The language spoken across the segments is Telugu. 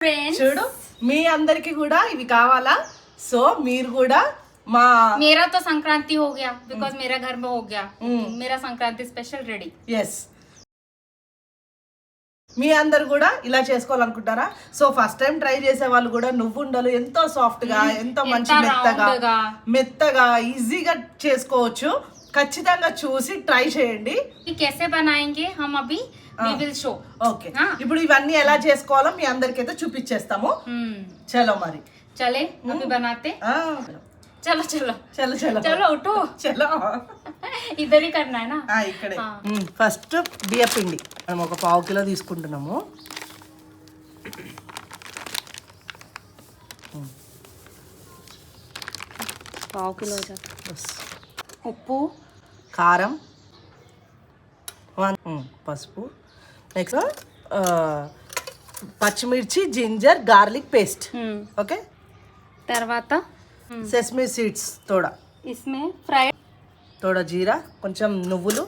చూడు మీ అందరికి కూడా ఇవి కావాలా సో మీరు కూడా मेरा तो संक्रांति हो गया बिकॉज मेरा घर में हो गया मेरा संक्रांति स्पेशल रेडी ఎస్ మీ అందరు కూడా ఇలా చేసుకోవాలనుకుంటారా సో ఫస్ట్ టైం ట్రై చేసే వాళ్ళు కూడా నువ్వుండలు ఎంతో సాఫ్ట్ గా ఎంతో మంచి మెత్తగా ఈజీగా చేసుకోవచ్చు ఖచ్చితంగా చూసి ట్రై చేయండి कैसे बनाएंगे हम अभी we will show ఓకే ఇప్పుడు ఇవన్నీ ఎలా చేసుకోవాలో మీ అందరికైతే చూపించేస్తాము చలో మరి चले अभी बनाते चलो चलो చలో చలో चलो उठो చలో इधर ही करना है ना ఇక్కడే ఫస్ట్ బియ్య పిండి మనం ఒక 1/2 కిలో తీసుకుంటున్నాము पाव किलो ఉప్పు కారం పసుపు నెక్స్ట్ పచ్చిమిర్చి జింజర్ గార్లిక్ పేస్ట్ ఓకే తర్వాత సెసమి సీడ్స్ తోడా इसमें ఫ్రై తోడా జీరా కొంచెం నువ్వులు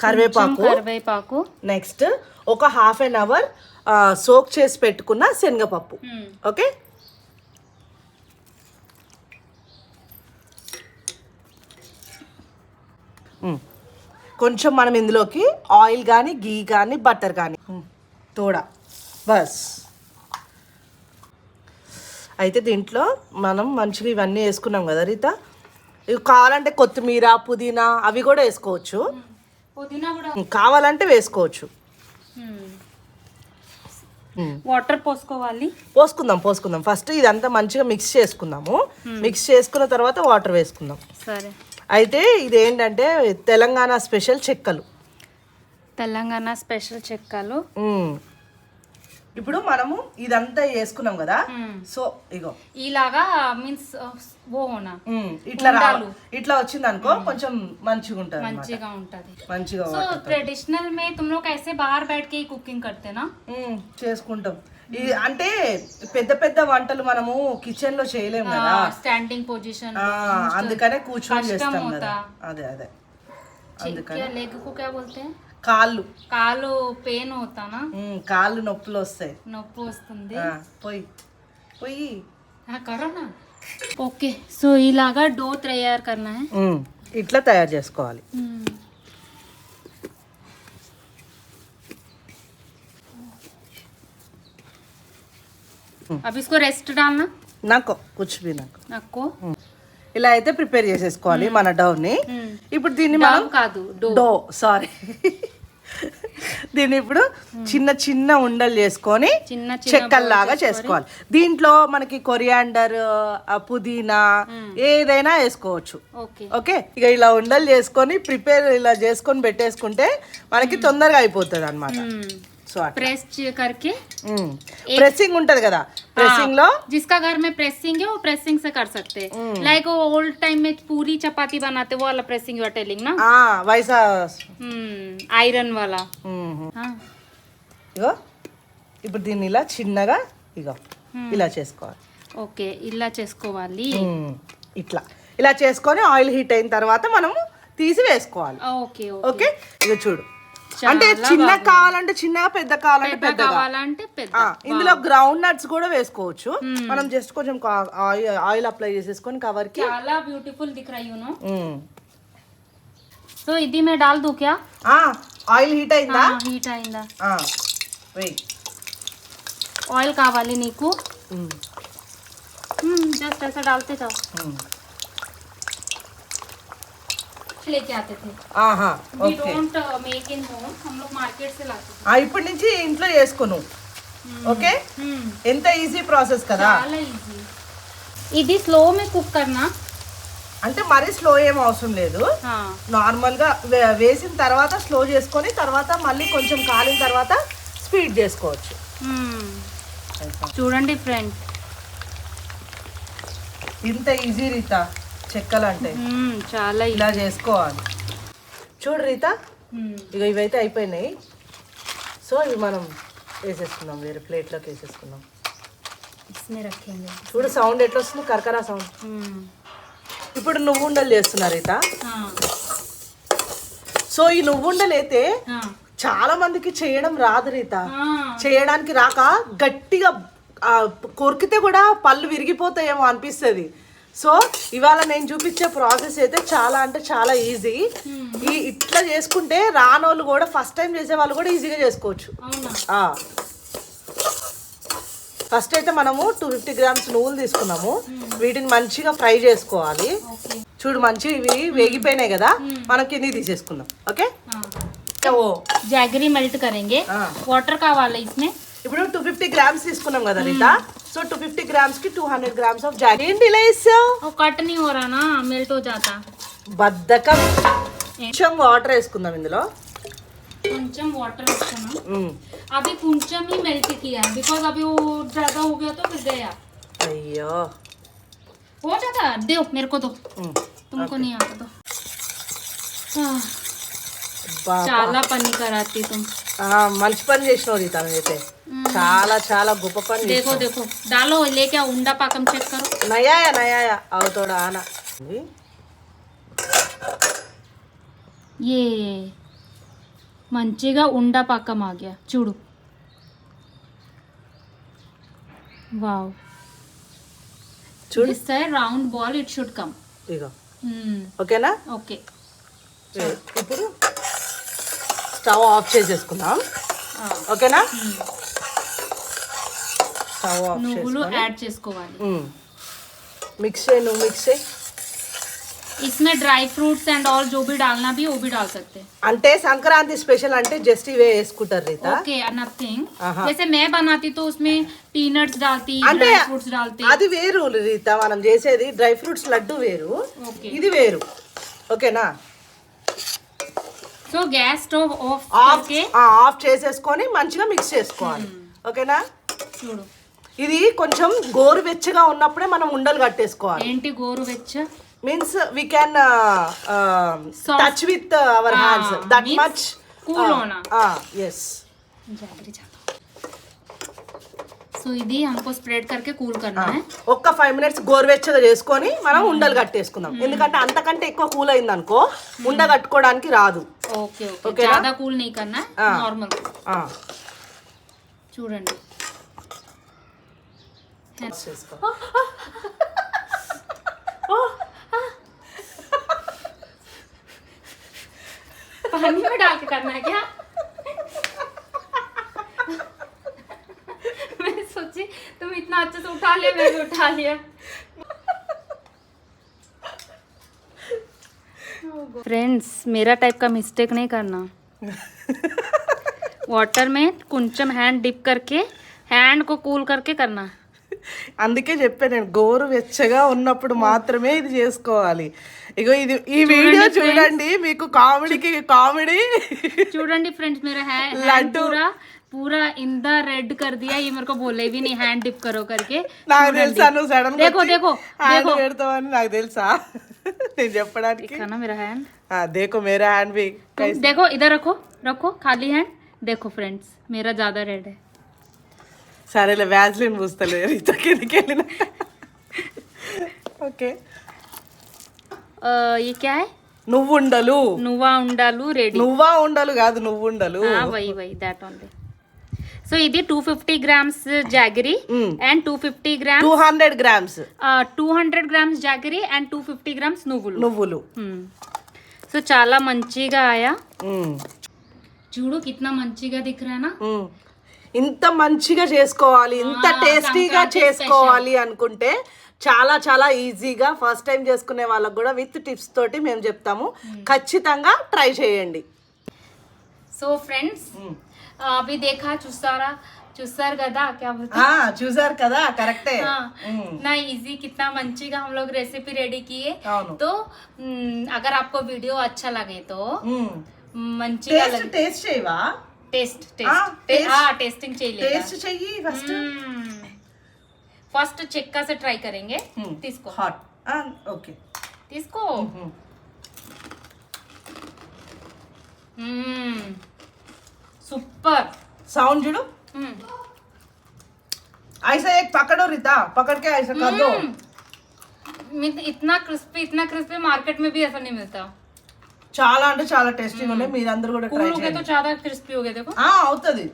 కరివేపాకు నెక్స్ట్ ఒక 1/2 అవర్ సోక్ చేసి పెట్టుకున్న శనగపప్పు ఓకే కొంచెం మనం ఇందులోకి ఆయిల్ కానీ గీ కానీ బటర్ కానీ తోడా బస్ అయితే దీంట్లో మనం మంచిగా ఇవన్నీ వేసుకున్నాం కదా రీత ఇవి కావాలంటే కొత్తిమీర పుదీనా అవి కూడా వేసుకోవచ్చు కావాలంటే వేసుకోవచ్చు వాటర్ పోసుకుందాం ఫస్ట్ ఇదంతా మంచిగా మిక్స్ చేసుకుందాము మిక్స్ చేసుకున్న తర్వాత వాటర్ వేసుకుందాం సరే అయితే ఇదేంటంటే తెలంగాణ స్పెషల్ చెక్కలు ఇప్పుడు మనము ఇదంతా వేసుకున్నాం కదా సో ఇగో ఇలాగా మీన్స్ ఇట్లా వచ్చింది అనుకో కొంచెం మంచిగా ఉంటది మంచిగా సో ట్రెడిషనల్ మే तुम लोग ऐसे बाहर बैठ के कुकिंग करते ना చేసుకుంటాం అంటే పెద్ద పెద్ద వంటలు మనము కిచెన్ లో చేయలేము కదా స్టాండింగ్ పొజిషన్ అందుకనే కూర్చొని చేస్తాం కదా అదే అందుకనే लेग को क्या बोलते हैं కాళ్ళు పెయిన్ అవుతానా కాళ్ళు నొప్పులు వస్తుంది పోయి కరోనా ఓకే సో ఇలాగా డో తయారు करना है ఇట్లా తయారు చేసుకోవాలి अब इसको रेस्ट डालना నాకు ఇలా అయితే ప్రిపేర్ చేసేసుకోవాలి మన డౌని ఇప్పుడు దీన్ని మనం కాదు డో సారీ దీన్ని ఇప్పుడు చిన్న చిన్న ఉండలు చేసుకొని చెక్కల్లాగా చేసుకోవాలి దీంట్లో మనకి కొరియాండర్ పుదీనా ఏదైనా వేసుకోవచ్చు ఓకే ఇక ఇలా ఉండలు చేసుకొని ఇలా చేసుకొని పెట్టేసుకుంటే మనకి తొందరగా అయిపోతుంది అన్నమాట प्रेस करके प्रेसिंग ఉంటది కదా प्रेसिंग లో जिसका घर में प्रेसिंग है वो प्रेसिंग से कर सकते हैं लाइक वो ओल्ड टाइम में पूरी चपाती बनाते वो वाला प्रेसिंग यू आर टेलिंग ना वैसा ఐరన్ वाला ఇగో ఇప్పుడు దీన్ని ఇలా చిన్నగా ఇగో ఇలా చేసుకోవాలి ఓకే ఇలా చేసుకోవాలి ఇలా చేసుకొని ఆయిల్ హీట్ అయిన తర్వాత మనము తీసి వేసుకోవాలి ఓకే ఓకే ఇగో చూడు అంటే చిన్న కావాలంటే చిన్నగా పెద్ద కావాలంటే పెద్ద ఇందులో గ్రౌండ్ నట్స్ కూడా వేసుకోవచ్చు మనం జస్ట్ కొంచెం ఆయిల్ అప్లై చేసేసుకొని కవర్ కి చాలా బ్యూటిఫుల్ దిఖ రही हूं సో ఇది మే డాల్ దూ క్యా ఆయిల్ హీట్ అయిందా వెయ్ ఆయిల్ కావాలి నీకు జస్ట్ ऐसा डालते जाओ लेके आते थे we don't make in home हम लोग मार्केट से लाते थे ఇప్పటి నుంచి ఇంట్లో చేసుకోను ఓకే ఎంత ఈజీ ప్రాసెస్ కదా చాలా ఈజీ ఇది స్లో మే కుక్ करना అంటే మరీ స్లో ఏం అవసరం లేదు నార్మల్ గా వేసిన తర్వాత స్లో చేసుకొని తర్వాత మళ్ళీ కొంచెం కాలిన తర్వాత స్పీడ్ చేసుకోవచ్చు చూడండి ఫ్రెండ్ ఇంత ఈజీ రీతా చెక్కలు అంటే చాలా ఇలా చేసుకోవాలి చూడు రీత ఇక ఇవైతే అయిపోయినాయి సో ఇవి మనం వేసేసుకుందాం వేరే ప్లేట్లోకి వేసేసుకుందాం చూడు సౌండ్ ఎట్లా వస్తుంది కరకరా సౌండ్ ఇప్పుడు నువ్వుండలు చేస్తున్నారు రీత. हाँ సో ఈ నువ్వుండలు అయితే हाँ చాలా మందికి చేయడం రాదు రీత. हाँ చేయడానికి రాక గట్టిగా కొరికితే కూడా పళ్ళు విరిగిపోతాయేమో అనిపిస్తుంది. సో ఇవాళ నేను చూపించే ప్రాసెస్ అయితే చాలా అంటే చాలా ఈజీ. ఇట్లా చేసుకుంటే రానోళ్ళు కూడా ఫస్ట్ టైం చేసే వాళ్ళు కూడా ఈజీగా చేసుకోవచ్చు. అవునా. ఫస్ట్ అయితే మనము 250 గ్రామ్స్ నువ్వులు తీసుకున్నాము. వీటిని మంచిగా ఫ్రై చేసుకోవాలి. చూడు మంచిగా ఇవి వేగిపోయినాయి కదా, మనం కింది తీసేసుకుందాం. ఓకే, జాగరీ మెల్ట్ కरेंगे. వాటర్ కావాలి इसमें. ఇప్పుడు 250 గ్రామ్స్ తీసుకున్నాం కదా రీత. సో 250 గ్రామ్స్ కి 200 గ్రామ్స్ ఆఫ్ జాగరీ. ఏంటి ఇలా వేసావు? కట్ नहीं हो रहा ना, मेल्ट हो जाता. బద్దకం. కొంచెం వాటర్ వేసుకుందాం ఇందులో. కొంచెం వాటర్ వేసుకున్నాం. अभी కొంచెం ही मेल्ट किया है बिकॉज अभी वो ज्यादा हो गया तो फिर गया. అయ్యో हो जाता. दो मेरे को दो, तुमको नहीं आता तो. చాలా పని कराती तुम. మంచి పని చేసినావు రీత. అయితే చాలా చాలా గొప్ప పని. देखो देखो डालो लेके ఉండా పాకం చెక్ करो. నయాయా నయాయా అవుతోడా ఆనా. ये మంచిగా ఉండా పాకం आ गया చూడు. వావ్, చూడు this side round ball it should come. ఇగో ఓకేనా. ఓకే, ఇప్పుడు స్టవ్ ఆఫ్ చేసేసుకుందాం. ఓకేనా, స్టవ్ ఆఫ్ నువ్వులు యాడ్ చేసుకోవాలి. మిక్స్ చేయి, నువ్వు మిక్స్ చేయి. इसमें ड्राई फ्रूट्स एंड ऑल जो भी डालना भी वो भी डाल सकते हैं. అంటే సంక్రాంతి స్పెషల్ అంటే జస్ట్ ఇవే వేసుకుంటారు రీత. Okay, nothing. जैसे मैं बनाती तो उसमें पीनट्स डालती, అంటే ड्राई फ्रूट्स डालती. అది వేరు రీత, మనం చేసేది డ్రై ఫ్రూట్స్ లడ్డు వేరు, ఓకే, ఇది వేరు. ఓకేనా. సో గ్యాస్ స్టవ్ ఆఫ్ करके ఆఫ్ చేసేసుకొని మంచిగా మిక్స్ చేసుకోవాలి. ఓకేనా. చూడు, ఇది కొంచెం గోరువెచ్చగా ఉన్నప్పుడే మనం ఉండలు కట్టేసుకోవాలి. ఏంటి గోరువెచ్చ? means we can touch with our hands that means much cool होना. yes. जागरी जाता. సో ఇది हमको స్ప్రెడ్ करके కూల్ करना है. ఒక్క 5 మినిట్స్ గోరువెచ్చగా చేసుకొని మనం ఉండలు కట్టేసుకుందాం. ఎందుకంటే అంతకంటే ఎక్కువ కూల్ అయింది అనుకో ఉండ కట్టుకోవడానికి రాదు. ఓకే ఓకే, ज्यादा కూల్ नहीं करना, నార్మల్. చూడండి చేసుకో. पानी में डाल के करना है क्या? मैं सोची तुम इतना अच्छे से उठा लिया, मैं भी उठा लिया. फ्रेंड्स, मेरा टाइप का मिस्टेक नहीं करना. वाटर में कुंचम हैंड डिप करके हैंड को कूल करके करना. అందుకే చెప్పా నేను, గోరువెచ్చగా ఉన్నప్పుడు మాత్రమే ఇది చేసుకోవాలి. ఇగో ఇది ఈ వీడియో చూడండి, మీకు కామెడీకి కామెడీ. చూడండి ఫ్రెండ్స్, मेरा है लड्डू पूरा इंदा रेड कर दिया. ये मेरे को बोले भी नहीं हैंड डिप करो करके. నాకు తెలుసా నువ్వు సడన్ గా देखो देखो హ్యాండ్ పెడతావని నాకు తెలుసా నేను చెప్పడానికి. देखा ना मेरा हैंड. देखो मेरा हैंड भी देखो इधर रखो, रखो खाली हैंड. देखो फ्रेंड्स, मेरा ज्यादा रेड है. సరేలే, వ్యాజ్లిన్ పూస్తలే రీత కిందకి వెళ్ళిన. ఓకే, ये क्या है? నువ్వుండలు. నువ్వా ఉండాలు రెడీ. నువ్వా ఉండలు కాదు, నువ్వుండలు. Why that only. సో ఇది 250 grams jaggery and 250 grams 200 grams 200 grams jaggery and 250 grams నువ్వులు. సో చాలా మంచిగా ఆయా. చూడు కిतना మంచిగా దిఖ रहा है ना. ఇంత మంచిగా చేసుకోవాలి, ఇంత టేస్టీగా చేసుకోవాలి అనుకుంటే చాలా చాలా ఈజీగా ఫస్ట్ టైం చేసుకునే వాళ్ళకి కూడా విత్ టిప్స్ తోటి మేము చెప్తాము. ఖచ్చితంగా ట్రై చేయండి. సో ఫ్రెండ్స్, అవి देखा చూసారు కదా, क्या बोलते చూసారు కదా, కరెక్టే. ना इजी कितना మంచిగా हम लोग रेसिपी रेडी किए. तो अगर आपको वीडियो अच्छा लगे तो మంచిగా టేస్ట్ చేయవా? टेस्टिंग चाहिए. టేస్ట్ చెయ్యి ఫస్ట్. फर्स्ट చెక్క से ट्राई करेंगे. తీసుకో హాట్. ఓకే తీసుకో. सुपर साउंड जुड़ो. ऐसा एक पकड़ो रीता, पकड़ के ऐसा कर दो. इतना क्रिस्पी मार्केट में भी ऐसा नहीं मिलता। చాలా అంటే చాలా టేస్టీగా ఉన్నాయి, మీరందరూ కూడా ట్రై कूल हो गए तो చేయండి. ज्यादा क्रिस्पी हो गए देखो। అవుతుంది.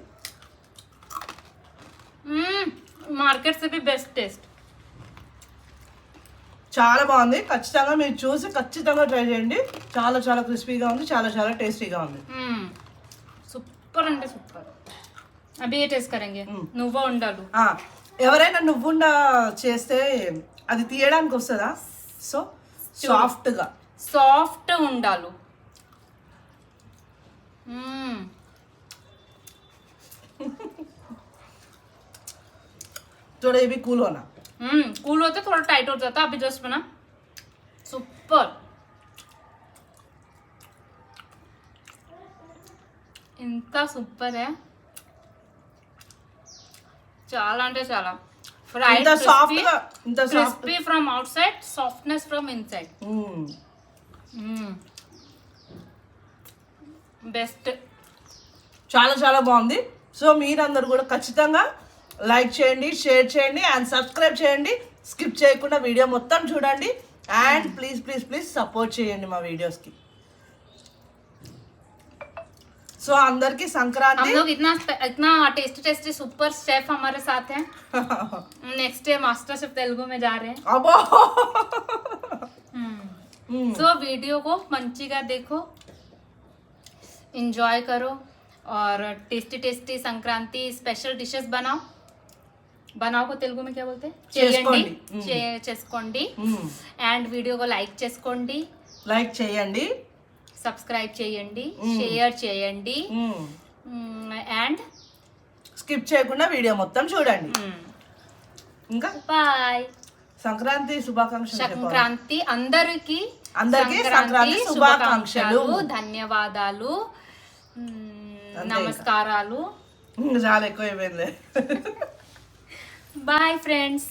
मार्केट से भी बेस्ट टेस्ट। చాలా బాగుంది, ఖచ్చితంగా మీరు చూసి ఖచ్చితంగా ట్రై చేయండి. చాలా చాలా క్రిస్పీగా ఉంది, చాలా చాలా టేస్టీగా ఉంది. సూపర్ అంటే సూపర్. అవి ఏ టేస్ట్ కరెంగే నువ్వు ఉండాలి. ఎవరైనా నువ్వుండ చేస్తే అది తీయడానికి వస్తుందా? సో సాఫ్ట్ ఉండాలి. थोड़ा ये भी कूल होना। कूल होता थोड़ा टाइट हो जाता, अभी जस्ट बना सुपर। इंता सुपर है, చాలా అంటే చాలా. Fried crispy from out side, softness from inside. Best, చాలా చాలా బాగుంది. సో మీరందరూ కూడా ఖచ్చితంగా లైక్ చేయండి, షేర్ చేయండి అండ్ సబ్స్క్రైబ్ చేయండి. స్కిప్ చేయకుండా వీడియో మొత్తం చూడండి and please please please support చేయండి మా వీడియోస్కి. సో అందరికి సంక్రాంతి. हम लोग इतना टेस्टी सुपर शेफ हमारे साथ हैं. Next day master chef Telugu में जा रहे हैं. अबो सो वीडियो को मंचीगा देखो, एंजॉय करो और टेस्टी संक्रांति स्पेशल डिशेस बनाओ को తెలుగు में क्या बोलते हैं? చేసుకోండి అండ్ వీడియో को లైక్ చేయండి, సబ్స్క్రైబ్ చేయండి, షేర్ చేయండి అండ్ స్కిప్ చేయకుండా వీడియో మొత్తం చూడండి. ఇంకా బాయ్. సంక్రాంతి శుభాకాంక్షలు. అందరికీ సంక్రాంతి శుభాకాంక్షలు, ధన్యవాదాలు, నమస్కారాలు. చాలా ఎక్కువ అయిపోయింది. Bye friends.